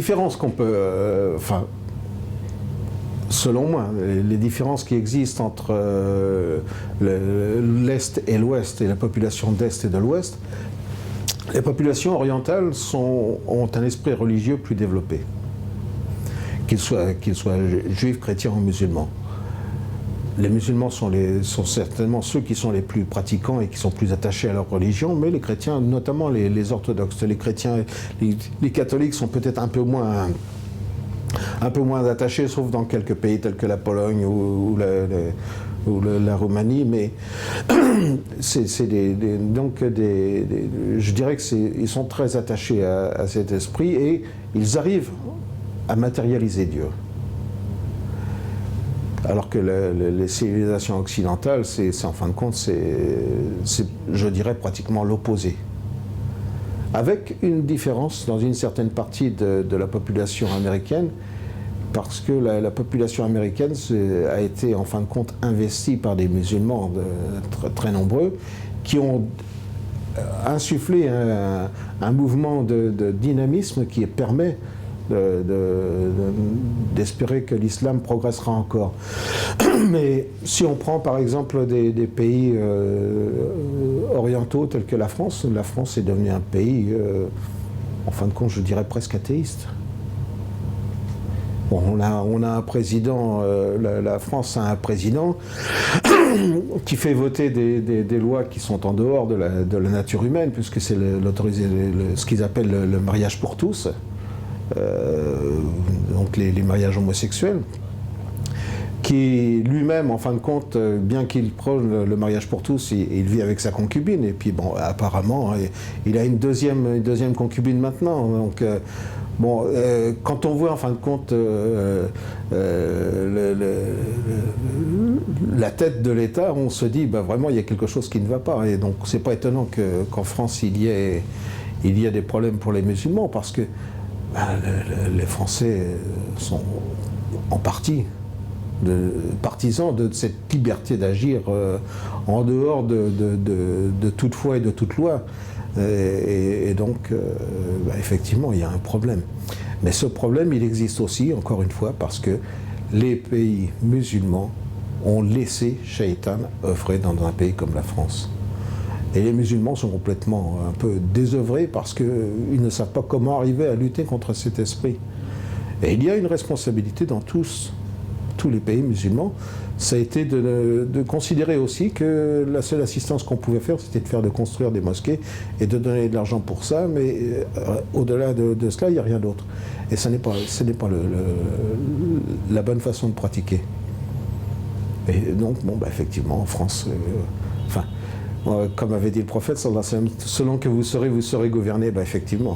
Différence qu'on peut, selon moi, les différences qui existent entre l'Est et l'Ouest et la population d'Est et de l'Ouest, les populations orientales ont un esprit religieux plus développé, qu'ils soient juifs, chrétiens ou musulmans. Les musulmans sont certainement ceux qui sont les plus pratiquants et qui sont plus attachés à leur religion, mais les chrétiens, notamment les orthodoxes, les chrétiens, les catholiques sont peut-être un peu moins attachés, sauf dans quelques pays tels que la Pologne ou la Roumanie, mais je dirais qu'ils sont très attachés à cet esprit et ils arrivent à matérialiser Dieu. Alors que les civilisations occidentales, en fin de compte, je dirais pratiquement l'opposé. Avec une différence dans une certaine partie de la population américaine, parce que la population américaine a été en fin de compte investie par des musulmans très nombreux, qui ont insufflé un mouvement de dynamisme qui permet d'espérer que l'islam progressera encore. Mais si on prend par exemple des pays orientaux tels que la France est devenue un pays, en fin de compte, je dirais presque athéiste. Bon, on a un président, la France a un président qui fait voter des lois qui sont en dehors de la nature humaine, puisque c'est ce qu'ils appellent le mariage pour tous. Donc les mariages homosexuels, qui lui-même, en fin de compte, bien qu'il prône le mariage pour tous, il vit avec sa concubine, et puis bon, apparemment, il a une deuxième concubine maintenant. Donc, quand on voit, en fin de compte, la tête de l'État, on se dit, vraiment, il y a quelque chose qui ne va pas. Et donc, c'est pas étonnant qu'en France, il y ait des problèmes pour les musulmans, parce que les Français sont en partie partisans de cette liberté d'agir en dehors de toute foi et de toute loi. Et donc, effectivement, il y a un problème. Mais ce problème, il existe aussi, encore une fois, parce que les pays musulmans ont laissé Shaitan œuvrer dans un pays comme la France. Et les musulmans sont complètement un peu désœuvrés parce qu'ils ne savent pas comment arriver à lutter contre cet esprit. Et il y a une responsabilité dans tous les pays musulmans. Ça a été de considérer aussi que la seule assistance qu'on pouvait faire, c'était de construire des mosquées et de donner de l'argent pour ça, mais au-delà de cela, il n'y a rien d'autre. Et ce n'est pas la bonne façon de pratiquer. Et donc, effectivement, en France, comme avait dit le prophète, selon que vous serez gouverné, effectivement.